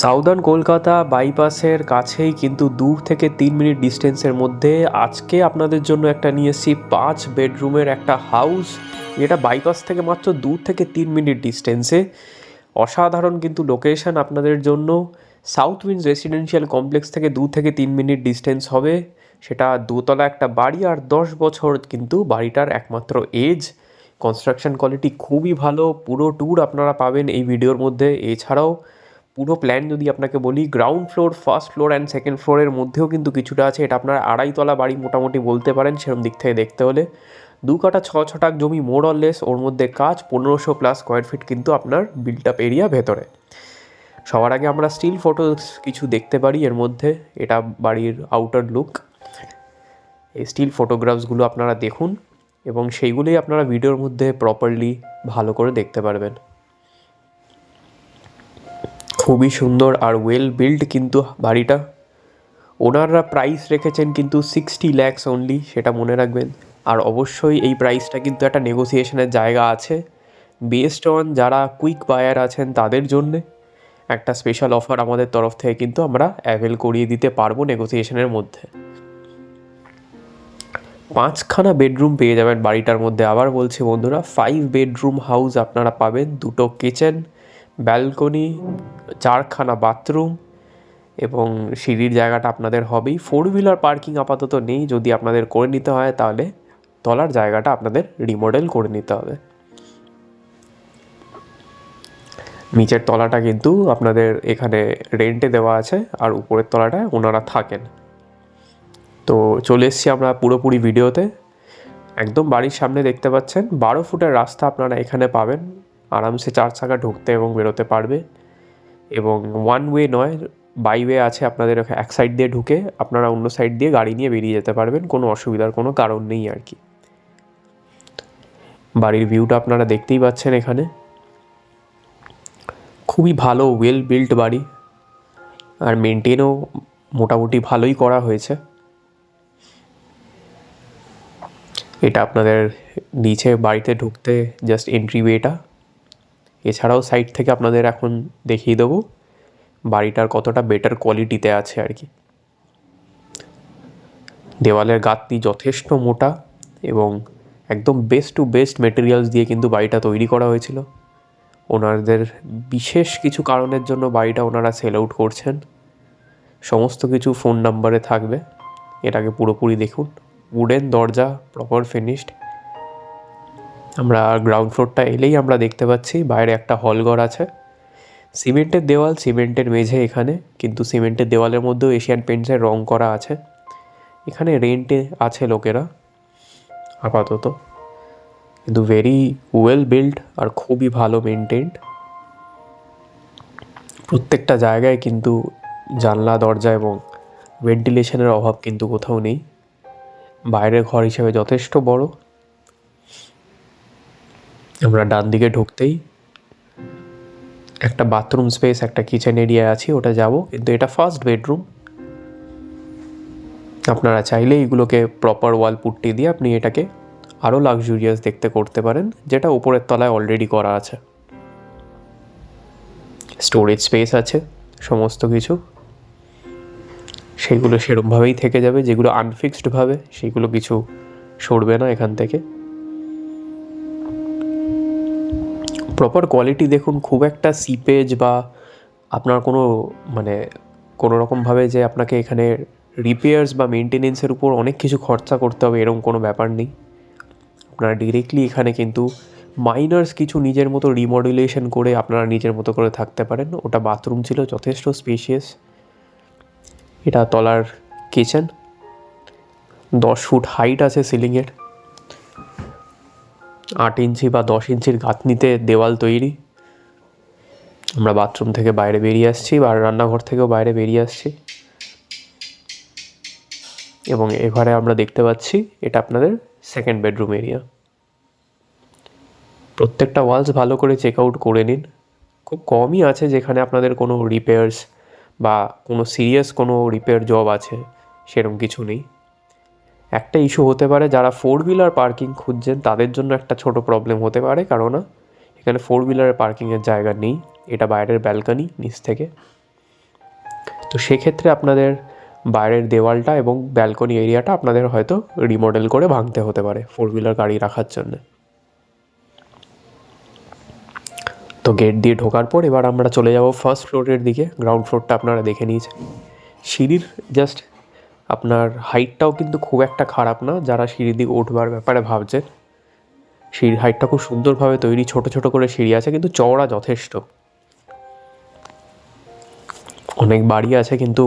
Southern Kolkata বাইপাসের কাছেই কিন্তু 2 থেকে 3 মিনিট ডিস্টেন্সের মধ্যে আজকে আপনাদের জন্য একটা নিয়ে এসেছি 5 বেডরুমের একটা হাউস, যেটা বাইপাস থেকে মাত্র 2 থেকে 3 মিনিট ডিস্টেন্সে। অসাধারণ কিন্তু লোকেশন আপনাদের জন্য। সাউথ উইন্ডস রেসিডেন্সিয়াল কমপ্লেক্স থেকে 2 থেকে 3 মিনিট ডিস্টেন্স হবে। সেটা দোতলা একটা বাড়ি, আর 10 বছর কিন্তু বাড়িটার একমাত্র এজ। কনস্ট্রাকশন কোয়ালিটি খুবই ভালো। পুরো ট্যুর আপনারা পাবেন এই ভিডিওর মধ্যে। এছাড়াও পুরো প্ল্যান যদি আপনাকে বলি, ground floor, first floor and second ফ্লোরের মধ্যেও কিন্তু কিছুটা আছে। এটা আপনার আড়াইতলা বাড়ি মোটামুটি বলতে পারেন সেরকম দিক থেকে দেখতে হলে। 2 কাঠা 6 ছটাক জমি মোর অর লেস, ওর মধ্যে কাজ 1500 প্লাস স্কোয়ার ফিট কিন্তু আপনার বিল্ট আপ এরিয়া ভেতরে। সবার আগে আমরা স্টিল ফটোস কিছু দেখতে পারি এর মধ্যে। এটা বাড়ির আউটার লুক। এই স্টিল ফটোগ্রাফসগুলো আপনারা দেখুন এবং সেইগুলোই আপনারা ভিডিওর মধ্যে প্রপারলি ভালো করে দেখতে পারবেন। খুবই সুন্দর আর ওয়েল বিল্ড কিন্তু বাড়িটা। ওনাররা প্রাইস রেখেছেন কিন্তু 60 lakhs অনলি, সেটা মনে রাখবেন। আর অবশ্যই এই প্রাইসটা কিন্তু একটা নেগোসিয়েশনের জায়গা আছে। বেসড অন যারা কুইক বায়ার আছেন তাদের জন্যে একটা স্পেশাল অফার আমাদের তরফ থেকে কিন্তু আমরা অ্যাভেল করিয়ে দিতে পারবো নেগোসিয়েশনের মধ্যে। 5খানা বেডরুম পেয়ে যাবেন বাড়িটার মধ্যে। আবার বলছি বন্ধুরা, 5 বেডরুম হাউস আপনারা পাবেন। 2টো কিচেন, ব্যালকনি, 4খানা বাথরুম এবং সিঁড়ির জায়গাটা আপনাদের হবেই। 4 হুইলার পার্কিং আপাতত নেই, যদি আপনাদের করে নিতে হয় তাহলে তলার জায়গাটা আপনাদের রিমডেল করে নিতে হবে। নিচের তলাটা কিন্তু আপনাদের এখানে রেন্টে দেওয়া আছে, আর উপরের তলাটায় ওনারা থাকেন। তো চলে এসেছি আমরা পুরোপুরি ভিডিওতে। একদম বাড়ির সামনে দেখতে পাচ্ছেন 12 ফুটের রাস্তা আপনারা এখানে পাবেন। আরামসে 4 চাকা ঢুকতে এবং বেরোতে পারবে, এবং ওয়ান ওয়ে নয়, বাই ওয়ে আছে আপনাদের। এক সাইড দিয়ে ঢুকে আপনারা অন্য সাইড দিয়ে গাড়ি নিয়ে বেরিয়ে যেতে পারবেন, কোনো অসুবিধার কোনো কারণ নেই আর কি। বাড়ির ভিউটা আপনারা দেখতেই পাচ্ছেন এখানে। খুবই ভালো ওয়েল বিল্ট বাড়ি, আর মেনটেনও মোটামুটি ভালোই করা হয়েছে। এটা আপনাদের নিচে বাড়িতে ঢুকতে জাস্ট এন্ট্রি ওয়েটা। এছাড়াও সাইড থেকে আপনাদের এখন দেখিয়ে দেবো বাড়িটার কতটা বেটার কোয়ালিটিতে আছে আর কি। দেওয়ালের গাঁথনি যথেষ্ট মোটা এবং একদম বেস্ট টু বেস্ট মেটেরিয়ালস দিয়ে কিন্তু বাড়িটা তৈরি করা হয়েছিল। ওনাদের বিশেষ কিছু কারণের জন্য বাড়িটা ওনারা সেল আউট করছেন। সমস্ত কিছু ফোন নাম্বারে থাকবে, এটাকে পুরোপুরি দেখুন। উডেন দরজা, প্রপার ফিনিশড। আমরা গ্রাউন্ড ফ্লোরটা এলেই আমরা দেখতে পাচ্ছি বাইরে একটা হলঘর আছে। সিমেন্টের দেওয়াল, সিমেন্টের মেঝে এখানে, কিন্তু সিমেন্টের দেওয়ালের মধ্যেও এশিয়ান পেন্টসের রং করা আছে। এখানে রেন্টে আছে লোকেরা আপাতত, কিন্তু ভেরি ওয়েল বিল্ড আর খুবই ভালো মেনটেন্ড। প্রত্যেকটা জায়গায় কিন্তু জানলা, দরজা এবং ভেন্টিলেশনের অভাব কিন্তু কোথাও নেই। বাইরের ঘর হিসেবে যথেষ্ট বড়। আমরা ডান দিকে ঢুকতেই একটা বাথরুম স্পেস, একটা কিচেন এরিয়া আছে, ওটা যাব, কিন্তু এটা ফার্স্ট বেডরুম। আপনারা চাইলে এইগুলোকে প্রপার ওয়াল পুট্টি দিয়ে আপনি এটাকে আরও লাক্সুরিয়াস দেখতে করতে পারেন, যেটা উপরের তলায় অলরেডি করা আছে। স্টোরেজ স্পেস আছে সমস্ত কিছু, সেইগুলো সেরকমভাবেই থেকে যাবে। যেগুলো আনফিক্সডভাবে সেইগুলো কিছু সরবে না এখান থেকে। প্রপার কোয়ালিটি দেখুন। খুব একটা সিপেজ বা আপনার কোনো কোনো রকমভাবে যে আপনাকে এখানে রিপেয়ার্স বা মেনটেনেন্সের উপর অনেক কিছু খরচা করতে হবে এরকম কোনো ব্যাপার নেই। আপনারা ডিরেক্টলি এখানে কিন্তু মাইনার্স কিছু নিজের মতো রিমডুলেশন করে আপনারা নিজের মতো করে থাকতে পারেন। ওটা বাথরুম ছিল, যথেষ্ট স্পেশিয়াস। এটা তলার কিচেন, 10 ফুট হাইট আছে সিলিংয়ের, 8 ইঞ্চি বা 10 ইঞ্চির গাঁথনিতে দেওয়াল তৈরি। আমরা বাথরুম থেকে বাইরে বেরিয়ে আসছি, আর রান্নাঘর থেকেও বাইরে বেরিয়ে আসছি, এবং এবারে আমরা দেখতে পাচ্ছি এটা আপনাদের সেকেন্ড বেডরুম এরিয়া। প্রত্যেকটা ওয়ালস ভালো করে চেক আউট করে নিন। খুব কমই আছে যেখানে আপনাদের কোনো রিপেয়ার্স বা কোনো সিরিয়াস কোনো রিপেয়ার জব আছে, সেরকম কিছু নেই। একটা ইস্যু হতে পারে, যারা 4 হুইলার পার্কিং খুঁজছেন তাদের জন্য একটা ছোট প্রবলেম হতে পারে, কারণ এখানে 4 হুইলারের পার্কিংয়ের জায়গা নেই। এটা বাইরের ব্যালকনি, নিচ থেকে তো সেক্ষেত্রে আপনাদের বাইরের দেওয়ালটা এবং ব্যালকনি এরিয়াটা আপনাদের হয়তো রিমডেল করে ভাঙতে হতে পারে 4 হুইলার গাড়ি রাখার জন্য। তো গেট দিয়ে ঢোকার পর এবার আমরা চলে যাব ফার্স্ট ফ্লোরের দিকে। গ্রাউন্ড ফ্লোরটা আপনারা দেখে নিয়েছেন। সিঁড়ির জাস্ট আপনার হাইটটাও কিন্তু খুব একটা খারাপ না। যারা সিঁড়ি দিয়ে উঠবার ব্যাপারে ভাবছেন, সিঁড়ির হাইটটা খুব সুন্দরভাবে তৈরি, ছোট ছোট করে সিঁড়ি আছে কিন্তু চওড়া যথেষ্ট। অনেক বাড়ি আছে কিন্তু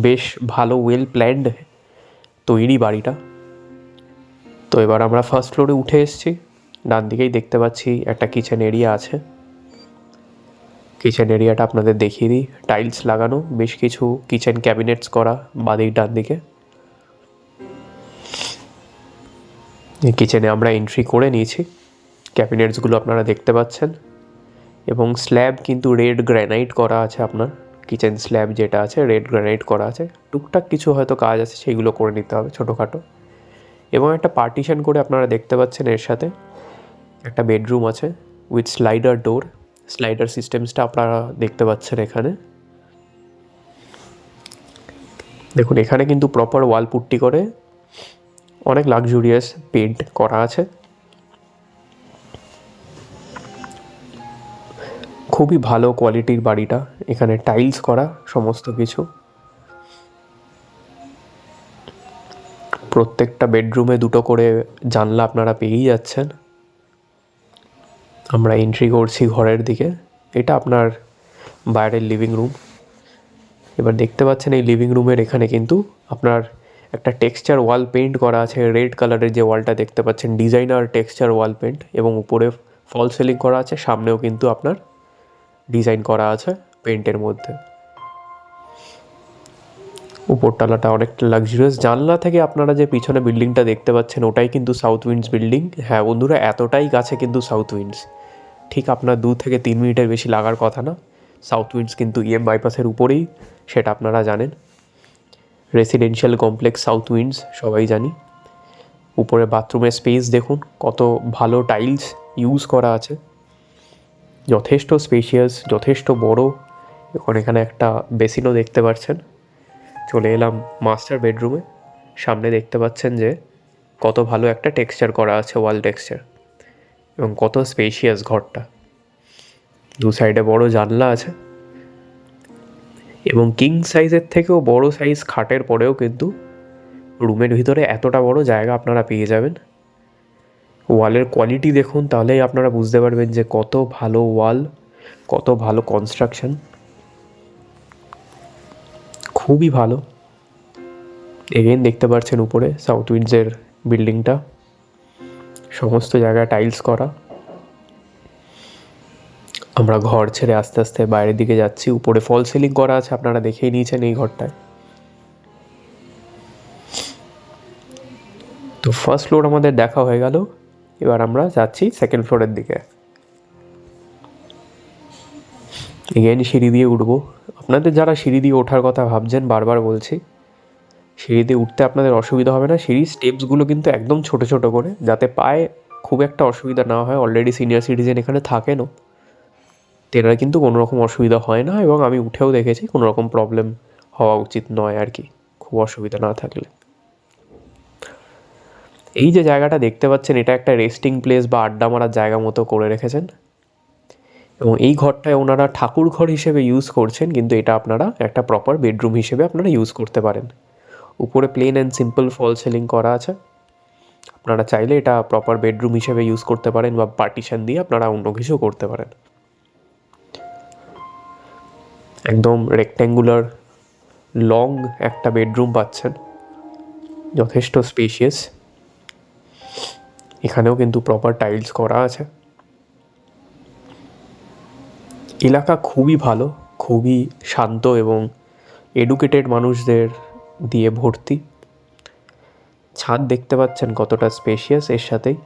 বেশ ভালো ওয়েল প্ল্যান্ড তৈরি বাড়িটা। তো এবার আমরা ফার্স্ট ফ্লোরে উঠে এসেছি। ডান দিকেই দেখতে পাচ্ছি একটা কিচেন এরিয়া আছে। কিচেন এরিয়াটা আপনাদের দেখিয়ে দিই। টাইলস লাগানো, বেশ কিছু কিচেন ক্যাবিনেটস করা বাদিক ডান দিকে। এই কিচেনে আমরা এন্ট্রি করে নিয়েছি। ক্যাবিনেটসগুলো আপনারা দেখতে পাচ্ছেন এবং স্ল্যাব কিন্তু রেড গ্রানাইট করা আছে। আপনার কিচেন স্ল্যাব যেটা আছে রেড গ্রানাইট করা আছে। টুকটাক কিছু হয়তো কাজ আছে, সেইগুলো করে নিতে হবে ছোটোখাটো। এবং একটা পার্টিশন করে আপনারা দেখতে পাচ্ছেন এর সাথে একটা বেডরুম আছে উইথ স্লাইডার ডোর। স্লাইডার সিস্টেমসটা আপনারা দেখতে পাচ্ছেন এখানে। দেখুন এখানে কিন্তু প্রপার ওয়াল পুট্টি করে অনেক লাক্সুরিয়াস পেন্ট করা আছে। খুবই ভালো কোয়ালিটির বাড়িটা। এখানে টাইলস করা সমস্ত কিছু। প্রত্যেকটা বেডরুমে দুটো করে জানলা আপনারা পেয়েই যাচ্ছেন। আমরা এন্ট্রি করছি ঘরের দিকে। এটা আপনার বাইরের লিভিং রুম। এবার দেখতে পাচ্ছেন এই লিভিং রুমের এখানে কিন্তু আপনার একটা টেক্সচার ওয়াল পেন্ট করা আছে। রেড কালারের যে ওয়ালটা দেখতে পাচ্ছেন ডিজাইনার টেক্সচার ওয়াল পেন্ট, এবং উপরে ফল সিলিং করা আছে। সামনেও কিন্তু আপনার ডিজাইন করা আছে পেন্টের মধ্যে। উপরতলাটা অনেকটা লাক্সারিয়াস। জানলা থেকে আপনারা যে পিছনে বিল্ডিংটা দেখতে পাচ্ছেন ওটাই কিন্তু সাউথ উইন্ডস বিল্ডিং। হ্যাঁ বন্ধুরা, এতটাই কাছে কিন্তু সাউথ উইন্ডস। ঠিক আপনার 2 থেকে 3 মিনিটের বেশি লাগার কথা না। সাউথ উইন্ডস কিন্তু ইএম বাইপাসের উপরেই, সেটা আপনারা জানেন। রেসিডেন্সিয়াল কমপ্লেক্স সাউথ উইন্ডস সবাই জানি। উপরে বাথরুমের স্পেস দেখুন, কত ভালো টাইলস ইউজ করা আছে। যথেষ্ট স্পেশিয়াস, যথেষ্ট বড়। এখন এখানে একটা বেসিনও দেখতে পাচ্ছেন। চলে এলাম মাস্টার বেডরুমে। সামনে দেখতে পাচ্ছেন যে কত ভালো একটা টেক্সচার করা আছে, ওয়াল টেক্সচার, এবং কত স্পেশিয়াস ঘরটা। 2 সাইডে বড় জানলা আছে এবং কিং সাইজের থেকেও বড় সাইজ খাটের পরেও কিন্তু রুমের ভিতরে এতটা বড় জায়গা আপনারা পেয়ে যাবেন। ওয়ালের কোয়ালিটি দেখুন, তাহলেই আপনারা বুঝতে পারবেন যে কত ভালো ওয়াল, কত ভালো কনস্ট্রাকশন। খুবই ভালো। এগেইন দেখতে পাচ্ছেন উপরে সাউথ উইন্ডসের বিল্ডিংটা, সমস্ত জায়গায় টাইলস করা। আমরা ঘর ছেড়ে আস্তে আস্তে বাইরের দিকে যাচ্ছি। উপরে ফল সিলিং করা আছে, আপনারা দেখেই নিয়েছেন এই ঘরটায়। তো ফার্স্ট ফ্লোর আমাদের দেখা হয়ে গেল। এবার আমরা যাচ্ছি সেকেন্ড ফ্লোরের দিকে। এগেইন সিঁড়ি দিয়ে উঠবো। আপনাদের যারা সিঁড়ি দিয়ে ওঠার কথা ভাবছেন, বারবার বলছি, সিঁড়ি দিয়ে উঠতে আপনাদের অসুবিধা হবে না। সিঁড়ির স্টেপসগুলো কিন্তু একদম ছোট ছোট করে, যাতে পায়ে খুব একটা অসুবিধা না হয়। অলরেডি সিনিয়র সিটিজেন এখানে থাকেনও, তেনারা কিন্তু কোনো রকম অসুবিধা হয় না, এবং আমি উঠেও দেখেছি কোনো রকম প্রবলেম হওয়া উচিত নয় আর কি, খুব অসুবিধা না থাকলে। এই যে জায়গাটা দেখতে পাচ্ছেন, এটা একটা রেস্টিং প্লেস বা আড্ডা মারার জায়গা মতো করে রেখেছেন, এবং এই ঘরটায় ওনারা ঠাকুর ঘর হিসেবে ইউজ করছেন, কিন্তু এটা আপনারা একটা প্রপার বেডরুম হিসেবে আপনারা ইউজ করতে পারেন। উপরে plain and simple fall ceiling করা আছে। আপনারা চাইলে এটা প্রপার বেডরুম হিসেবে ইউজ করতে পারেন, বা পার্টিশন দিয়ে আপনারা অন্য কিছু করতে পারেন। একদম রেক্ট্যাঙ্গুলার লং একটা বেডরুম পাচ্ছেন, যথেষ্ট স্পেশিয়াস। এখানেও কিন্তু প্রপার টাইলস করা আছে। এলাকা খুবই ভালো, খুবই শান্ত এবং এডুকেটেড মানুষদের দিয়ে ভর্তি। ছাদ দেখতে পাচ্ছেন কতটা স্পেশিয়াস এর সাথেই,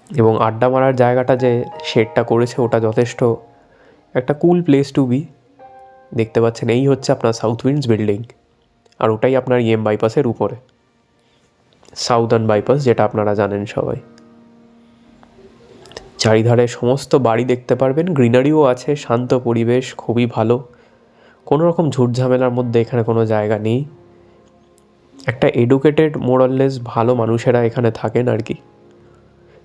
এবং আড্ডা মারার জায়গাটা যে শেডটা করেছে ওটা যথেষ্ট একটা কুল প্লেস টু বি। দেখতে পাচ্ছেন এই হচ্ছে আপনার সাউথ উইন্ডস বিল্ডিং, আর ওটাই আপনার ইএম বাইপাসের উপরে, সাউদার্ন বাইপাস যেটা আপনারা জানেন সবাই। চারিধারে সমস্ত বাড়ি দেখতে পারবেন, গ্রিনারিও আছে, শান্ত পরিবেশ, খুবই ভালো। কোনো রকম ঝুট ঝামেলার মধ্যে এখানে কোনো জায়গা নেই। একটা এডুকেটেড মোরাললেস ভালো মানুষেরা এখানে থাকেন আর কি।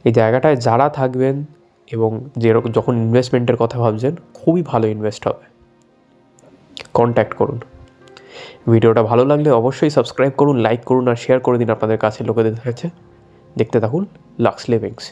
এই জায়গাটায় যারা থাকবেন এবং যেরকম যখন ইনভেস্টমেন্টের কথা ভাবছেন, খুবই ভালো ইনভেস্ট হবে। কন্ট্যাক্ট করুন। ভিডিওটা ভালো লাগলে অবশ্যই সাবস্ক্রাইব করুন, লাইক করুন আর শেয়ার করে দিন আপনাদের কাছে লোকেদের কাছে। দেখতে থাকুন লাক্স লিভিংস।